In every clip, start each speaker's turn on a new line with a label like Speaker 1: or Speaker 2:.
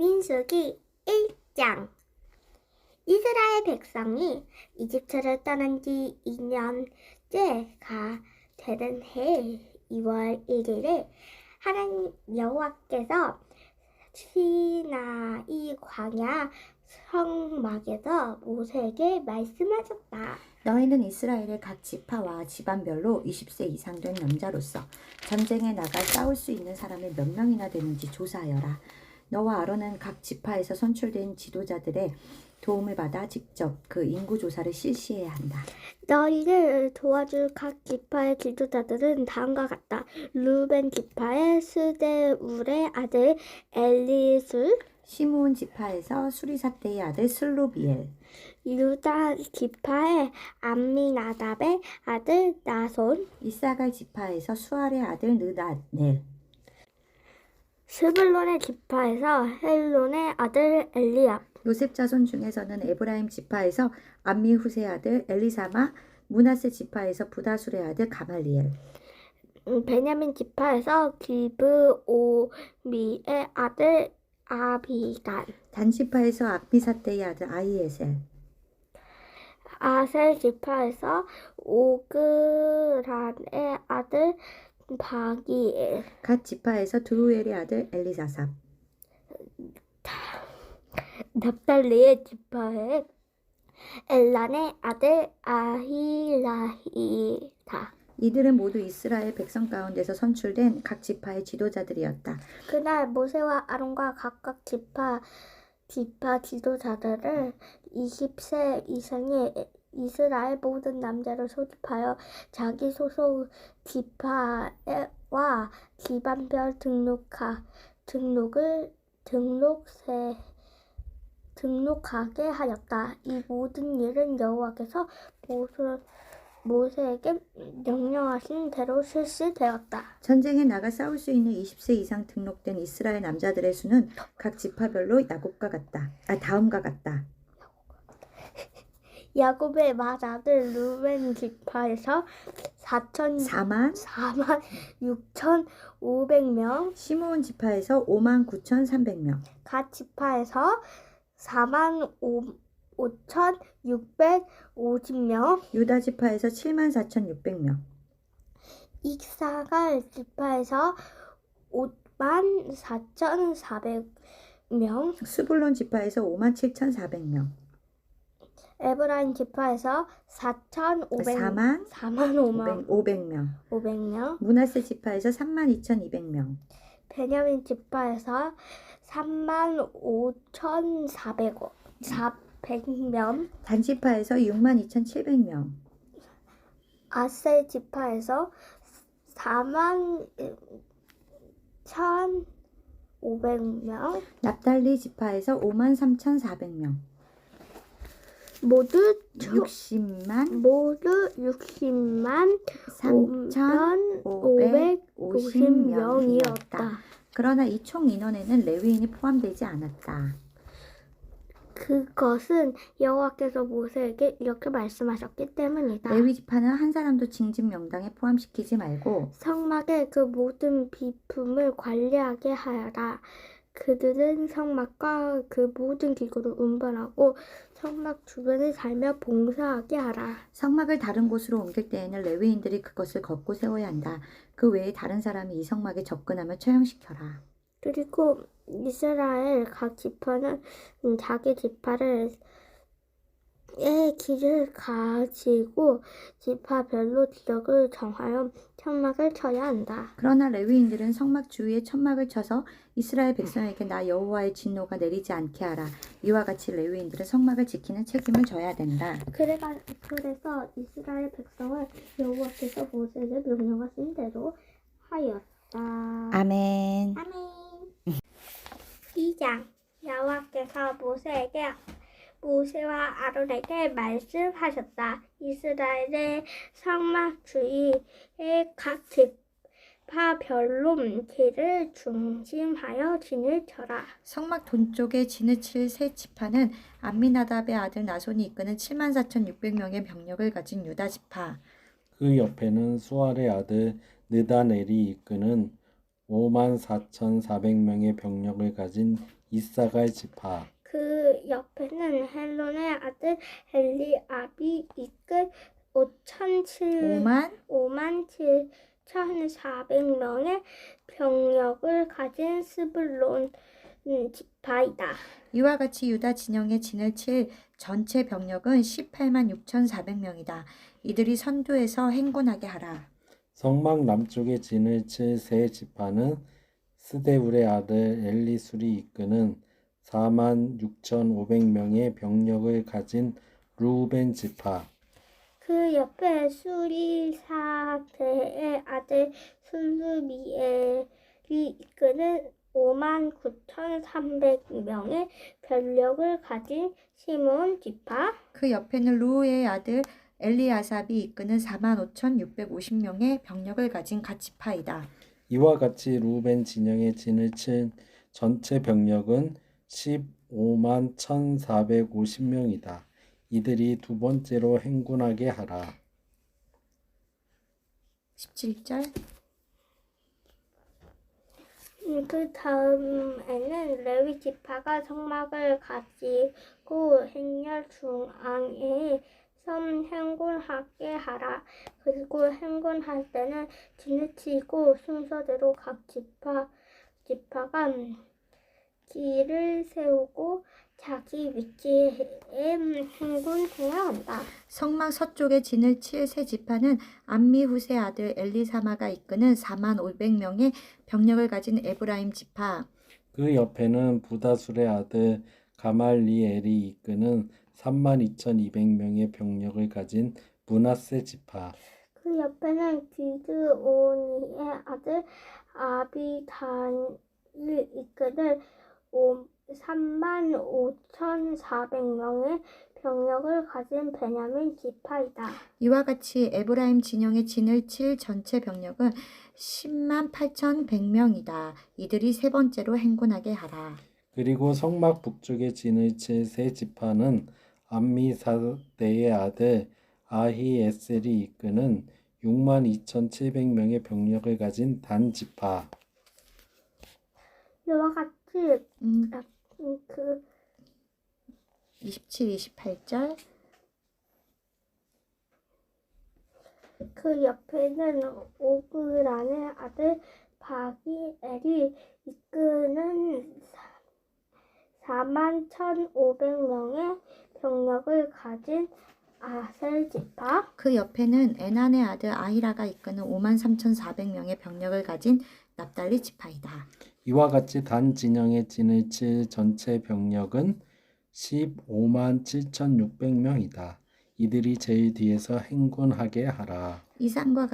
Speaker 1: 민수기 1장. 이스라엘 백성이 이집트를 떠난 지 2년째가 되는 해 2월 1일에 하나님 여호와께서 시나이 광야 성막에서 모세에게 말씀하셨다.
Speaker 2: 너희는 이스라엘의 각 지파와 집안별로 20세 이상 된 남자로서 전쟁에 나가 싸울 수 있는 사람이 몇 명이나 되는지 조사하여라. 너와 아론은 각 지파에서 선출된 지도자들의 도움을 받아 직접 그 인구 조사를 실시해야 한다.
Speaker 1: 너희를 도와줄 각 지파의 지도자들은 다음과 같다. 루벤 지파의 스데울의 아들 엘리술,
Speaker 2: 시므온 지파에서 수리사대의 아들 슬로비엘,
Speaker 1: 유다 지파의 암미나답의 아들 나손,
Speaker 2: 이사갈 지파에서 수알의 아들 느다넬,
Speaker 1: 스불론의 지파에서 헬론의 아들 엘리압,
Speaker 2: 요셉 자손 중에서는 에브라임 지파에서 암미후세의 아들 엘리사마, 므낫세 지파에서 부다술의 아들 가말리엘,
Speaker 1: 베냐민 지파에서 기브오미의 아들 아비단,
Speaker 2: 단 지파에서 압미사대의 아들 아이에셀,
Speaker 1: 아셀 지파에서 오그란의 아들 바기엘,
Speaker 2: 갓 지파에서 드루엘의 아들 엘리사삽,
Speaker 1: 납달리의 지파에 엘란의 아들 아히라히다.
Speaker 2: 이들은 모두 이스라엘 백성 가운데서 선출된 각 지파의 지도자들이었다.
Speaker 1: 그날 모세와 아론과 각각 지파 지도자들을 20세 이상의 이스라엘 모든 남자를 소집하여 자기 소속 지파와 집안별 등록하게 하였다. 이 모든 일은 여호와께서 모세에게 명령하신 대로 실시되었다.
Speaker 2: 전쟁에 나가 싸울 수 있는 20세 이상 등록된 이스라엘 남자들의 수는 각 지파별로 다음과 같다.
Speaker 1: 야곱의 맏아들 루벤 지파에서 4만 6,500명,
Speaker 2: 시므온 지파에서 59,300명,
Speaker 1: 갓 지파에서 4만 5,650명,
Speaker 2: 유다 지파에서 74,600명,
Speaker 1: 이사갈 지파에서 5만 4,400명,
Speaker 2: 스불론 지파에서 57,400명,
Speaker 1: 에브라임 지파에서 4만 500명,
Speaker 2: 므낫세 지파에서 32,200명,
Speaker 1: 베냐민 지파에서 3만 5,400명,
Speaker 2: 단 지파에서 62,700명,
Speaker 1: 아셀 지파에서 4만 1,500명,
Speaker 2: 납달리 지파에서 53,400명,
Speaker 1: 모두
Speaker 2: 60만
Speaker 1: 3,550명이었다.
Speaker 2: 그러나 이 총 인원에는 레위인이 포함되지 않았다.
Speaker 1: 그것은 여호와께서 모세에게 이렇게 말씀하셨기 때문이다.
Speaker 2: 레위 지파는 한 사람도 징집 명단에 포함시키지 말고
Speaker 1: 성막의 그 모든 비품을 관리하게 하여라. 그들은 성막과 그 모든 기구를 운반하고 성막 주변을 살며 봉사하게 하라.
Speaker 2: 성막을 다른 곳으로 옮길 때에는 레위인들이 그것을 걷고 세워야 한다. 그 외에 다른 사람이 이 성막에 접근하며 처형시켜라.
Speaker 1: 그리고 이스라엘 각 지파는 자기 지파의 길을 가지고 지파별로 지역을 정하여 천막을 쳐야 한다.
Speaker 2: 그러나 레위인들은 성막 주위에 천막을 쳐서 이스라엘 백성에게 나 여호와의 진노가 내리지 않게 하라. 이와 같이 레위인들은 성막을 지키는 책임을 져야 된다.
Speaker 1: 그래서 이스라엘 백성을 여호와께서 모세에게 명령하신 대로 하였다.
Speaker 2: 아멘.
Speaker 1: 아멘. 2장. 여호와께서 모세와 아론에게 말씀하셨다. 이스라엘의 성막 주위의 각 지파별로 길을 중심하여 진을 쳐라.
Speaker 2: 성막 동쪽에 진을 칠 세 지파는 암미나답의 아들 나손이 이끄는 74,600명의 병력을 가진 유다 지파,
Speaker 3: 그 옆에는 수알의 아들 느다넬이 이끄는 54,400명의 병력을 가진 이사갈 지파.
Speaker 1: 그 옆에는 헬론의 아들 엘리압이 이끈 5만 7,400명의 병력을 가진 스불론 지파이다.
Speaker 2: 이와 같이 유다 진영에 진을 칠 전체 병력은 18만 6,400명이다. 이들이 선두에서 행군하게 하라.
Speaker 3: 성막 남쪽에 진을 칠 세 지파는 스데울의 아들 엘리술이 이끄는 4만 6,500명의 병력을 가진 루벤 지파.
Speaker 1: 그 옆에 수리사대의 아들 술루미엘이 이끄는 5만 9,300명의 병력을 가진 시몬 지파.
Speaker 2: 그 옆에는 루우의 아들 엘리아삽이 이끄는 4만 5,650명의 병력을 가진 갓지파이다.
Speaker 3: 이와 같이 루벤 진영에 진을 친 전체 병력은 15만 1,450명이다. 이들이 두 번째로 행군하게 하라.
Speaker 2: 17절.
Speaker 1: 그 다음에는 레위 지파가 성막을 가지고 행렬 중앙에 섬 행군하게 하라. 그리고 행군할 때는 진을 치고 순서대로 각 지파가 길을 세우고 자기 위치에 행군해야 한다.
Speaker 2: 성막 서쪽에 진을 칠 세 지파는 암미후세 아들 엘리사마가 이끄는 4만 500명의 병력을 가진 에브라임 지파.
Speaker 3: 그 옆에는 부다술의 아들 가말리엘이 이끄는 32,200명의 병력을 가진 므낫세 지파.
Speaker 1: 그 옆에는 기드오니의 아들 아비단을 이끄는 35,400명의 병력을 가진 베냐민 지파이다.
Speaker 2: 이와 같이 에브라임 진영에 진을 칠 전체 병력은 10만 8,100명이다. 이들이 세 번째로 행군하게 하라.
Speaker 3: 그리고 성막 북쪽에 진을 칠 세 지파는 암미사대의 아들 아히에셀이 이끄는 62,700명의 병력을 가진 단 지파.
Speaker 1: 이와 같이
Speaker 2: 27, 28절.
Speaker 1: 그 옆에는 오그란의 아들 바기엘이 이끄는 41,500명의 병력을 가진 아셀 지파.
Speaker 2: 그 옆에는 에난의 아들 아히라가 이끄는 53,400명의 병력을 가진 납달리 지파이다.
Speaker 3: 이와 같이 단 진영에 진을 칠 전체 병력은 15만 7,600명이다. 이들이 제일 뒤에서 행군하게 하라.
Speaker 1: 이상과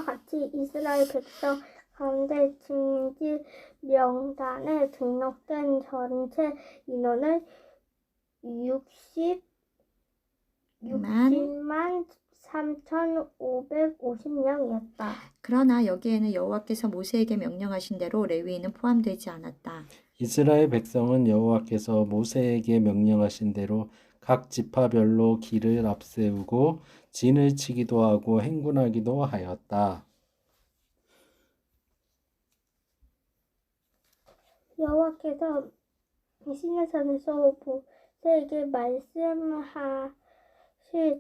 Speaker 1: 같이 이스라엘 백성 가운데 징집 명단에 등록된 전체 인원은 60만 3,550명이었다.
Speaker 2: 그러나 여기에는 여호와께서 모세에게 명령하신 대로 레위인은 포함되지 않았다.
Speaker 3: 이스라엘 백성은 여호와께서 모세에게 명령하신 대로 각 지파별로 길을 앞세우고 진을 치기도 하고 행군하기도 하였다.
Speaker 1: 여호와께서 시내산에서 모세에게 말씀하실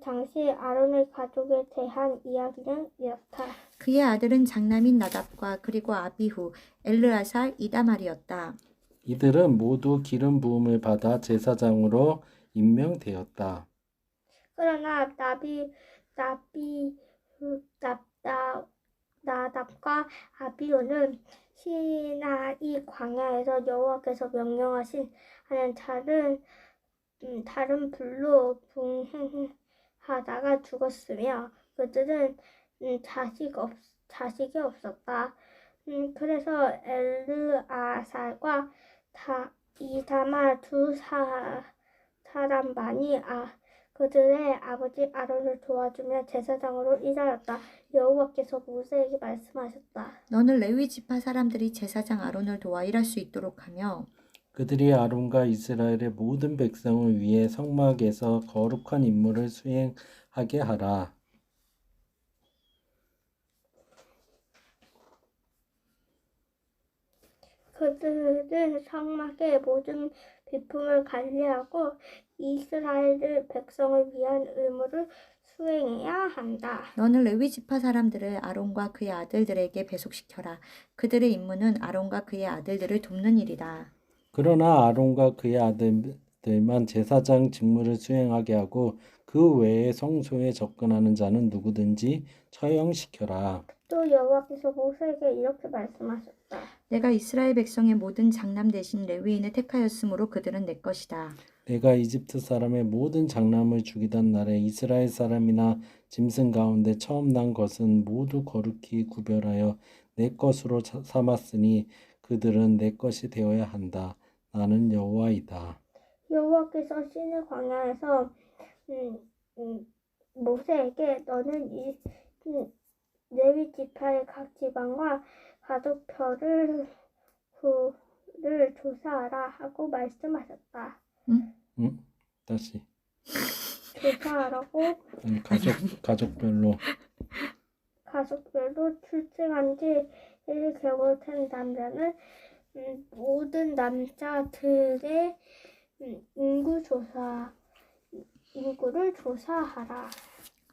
Speaker 1: 당시 아론의 가족에 대한 이야기는 이렇다.
Speaker 2: 그의 아들은 장남인 나답과 그리고 아비후, 엘르아살, 이다말이었다.
Speaker 3: 이들은 모두 기름 부음을 받아 제사장으로 임명되었다.
Speaker 1: 그러나 나답과 아비후는 시나이 광야에서 여호와께서 명령하신 하는 다른 불로 분행하다가 죽었으며 그들은 자식이 없었다. 그래서 엘르아살과 이다말 두 사람만이 그들의 아버지 아론을 도와주며 제사장으로 일하였다. 여호와께서 모세에게 말씀하셨다.
Speaker 2: 너는 레위 지파 사람들이 제사장 아론을 도와 일할 수 있도록 하며
Speaker 3: 그들이 아론과 이스라엘의 모든 백성을 위해 성막에서 거룩한 임무를 수행하게 하라.
Speaker 1: 그들은 성막의 모든 비품을 관리하고 이스라엘 백성을 위한 의무를 수행해야 한다.
Speaker 2: 너는 레위 지파 사람들을 아론과 그의 아들들에게 배속시켜라. 그들의 임무는 아론과 그의 아들들을 돕는 일이다.
Speaker 3: 그러나 아론과 그의 아들들만 제사장 직무를 수행하게 하고 그 외에 성소에 접근하는 자는 누구든지 처형시켜라.
Speaker 1: 또 여호와께서 모세에게 이렇게 말씀하셨다.
Speaker 2: 내가 이스라엘 백성의 모든 장남 대신 레위인을 택하였으므로 그들은 내 것이다.
Speaker 3: 내가 이집트 사람의 모든 장남을 죽이던 날에 이스라엘 사람이나 짐승 가운데 처음 난 것은 모두 거룩히 구별하여 내 것으로 삼았으니 그들은 내 것이 되어야 한다. 나는 여호와이다.
Speaker 1: 여호와께서 신의 광야에서 모세에게 너는 이 레위 지파의 각 지방과 가족별을 조사하라 하고 말씀하셨다.
Speaker 3: 다시.
Speaker 1: 조사하라고
Speaker 3: 아니, 가족별로.
Speaker 1: 가족별로 출생한 지 1개월 된 남자는 모든 남자들의 인구를 조사하라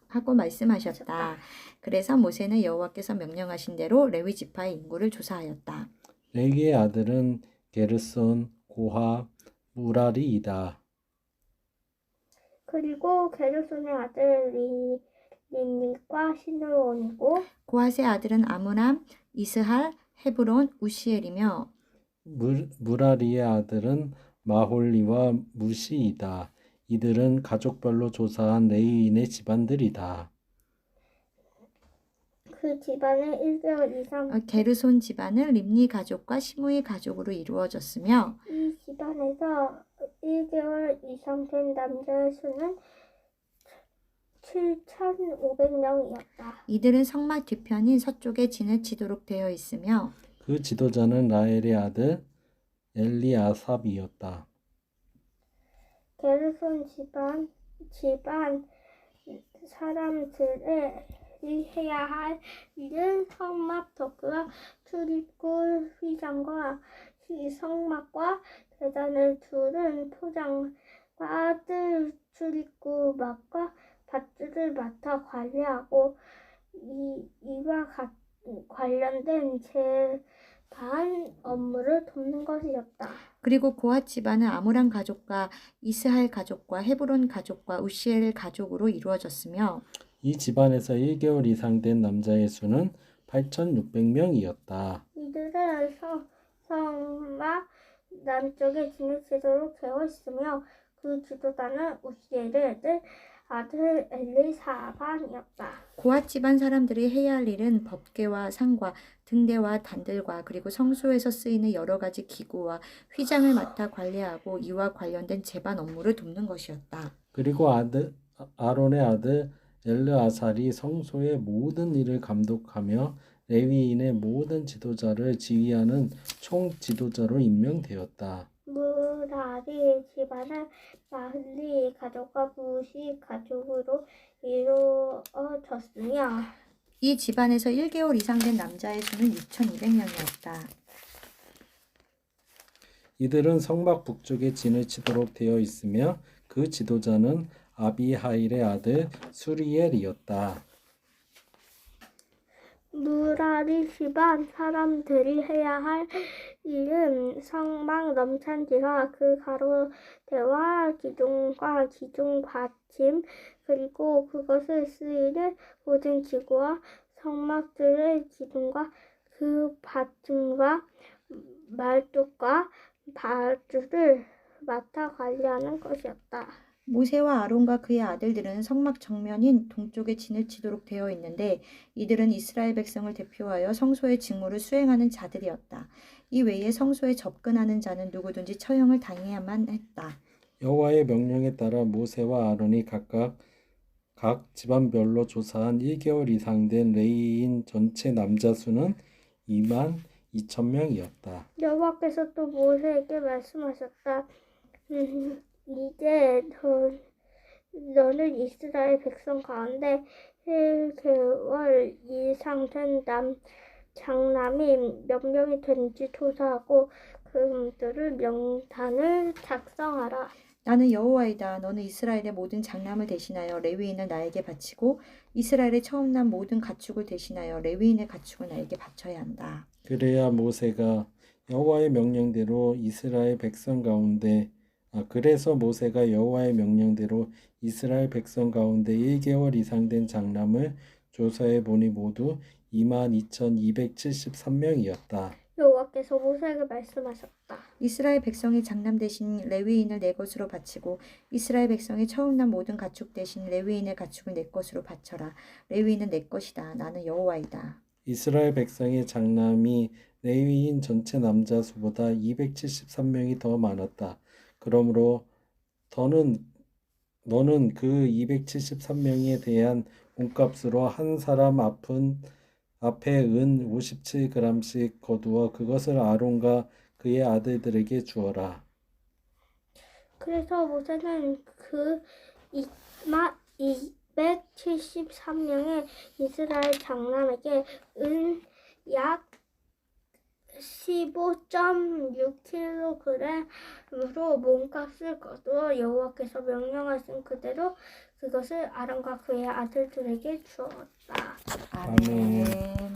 Speaker 2: 하고 말씀하셨다. 그래서 모세는 여호와께서 명령하신 대로 레위 지파의 인구를 조사하였다.
Speaker 3: 레위의 아들은 게르손, 고하, 무라리이다.
Speaker 1: 그리고 게르손의 아들 린과 시므온이고
Speaker 2: 고핫의 아들은 아므람, 이스할, 헤브론, 우시엘이며
Speaker 3: 무라리의 아들은 마홀리와 무시이다. 이들은 가족별로 조사한 레위인의 집안들이다.
Speaker 1: 그 집안은 1개월 이상
Speaker 2: 게르손 집안은 림니 가족과 시므이 가족으로 이루어졌으며
Speaker 1: 이 집안에서 1개월 이상 된 남자의 수는 7,500명이었다.
Speaker 2: 이들은 성막 뒤편인 서쪽에 진을 치도록 되어 있으며
Speaker 3: 그 지도자는 라헬의 아들 엘리아삽이었다.
Speaker 1: 게르손 집안 사람들의 해야 할 일은 성막 덕과 출입구 휘장과 성막과 대단을 두른 포장과 뜰 출입구 막과 밧줄을 맡아 관리하고 이와 관련된 재반 업무를 돕는 것이었다.
Speaker 2: 그리고 고핫 집안은 아므람 가족과 이스할 가족과 헤브론 가족과 우시엘 가족으로 이루어졌으며
Speaker 3: 이 집안에서 1개월 이상 된 남자의 수는 8,600명이었다.
Speaker 1: 이들은 성막 남쪽에 진을 치도록 되어 있으며 그 지도자는 우시엘의 아들 엘리사반이었다.
Speaker 2: 고핫 집안 사람들이 해야 할 일은 법궤와 상과 등대와 단들과 그리고 성소에서 쓰이는 여러 가지 기구와 휘장을 맡아 관리하고 이와 관련된 재반 업무를 돕는 것이었다.
Speaker 3: 그리고 아론의 아들 엘르아살이 성소의 모든 일을 감독하며 레위인의 모든 지도자를 지휘하는 총 지도자로 임명되었다.
Speaker 1: 무라리 집안은 마흘리 가족과 무시 가족으로 이루어졌으며
Speaker 2: 이 집안에서 1개월 이상 된 남자의 수는 6,200명이었다.
Speaker 3: 이들은 성막 북쪽에 진을 치도록 되어 있으며 그 지도자는 아비하일의 아들 수리엘이었다.
Speaker 1: 무라리 집안 사람들이 해야 할 일은 성막 넘찬지와 그 가로대와 기둥과 기둥 받침 그리고 그것을 쓰이는 모든 기구와 성막들의 기둥과 그 받침과 말뚝과 밧줄을 맡아 관리하는 것이었다.
Speaker 2: 모세와 아론과 그의 아들들은 성막 정면인 동쪽에 진을 치도록 되어 있는데 이들은 이스라엘 백성을 대표하여 성소의 직무를 수행하는 자들이었다. 이 외에 성소에 접근하는 자는 누구든지 처형을 당해야만 했다.
Speaker 3: 여호와의 명령에 따라 모세와 아론이 각각 각 집안별로 조사한 1개월 이상 된 레위인 전체 남자 수는 22,000명이었다.
Speaker 1: 여호와께서 또 모세에게 말씀하셨다. 이제 너는 이스라엘 백성 가운데 1개월 이상 된 장남이 몇 명이 되는지 조사하고 그들을 명단을 작성하라.
Speaker 2: 나는 여호와이다. 너는 이스라엘의 모든 장남을 대신하여 레위인을 나에게 바치고 이스라엘의 처음 난 모든 가축을 대신하여 레위인의 가축을 나에게 바쳐야 한다.
Speaker 3: 그래야 모세가 여호와의 명령대로 이스라엘 백성 가운데 그래서 모세가 여호와의 명령대로 이스라엘 백성 가운데 1개월 이상 된 장남을 조사해 보니 모두 22,273명이었다.
Speaker 1: 여호와께서 모세에게 말씀하셨다.
Speaker 2: 이스라엘 백성의 장남 대신 레위인을 내 것으로 바치고 이스라엘 백성의 처음 난 모든 가축 대신 레위인의 가축을 내 것으로 바쳐라. 레위인은 내 것이다. 나는 여호와이다.
Speaker 3: 이스라엘 백성의 장남이 레위인 전체 남자 수보다 273명이 더 많았다. 그러므로 너는 그 273명에 대한 몸값으로 한 사람 앞에 은 57g씩 거두어 그것을 아론과 그의 아들들에게 주어라.
Speaker 1: 그래서 모세는 그 273명의 이스라엘 장남에게 은 약 15.6kg으로 몸값을 거두어 여호와께서 명령하신 그대로 그것을 아론과 그의 아들들에게 주었다.
Speaker 2: 아멘.
Speaker 3: 아멘.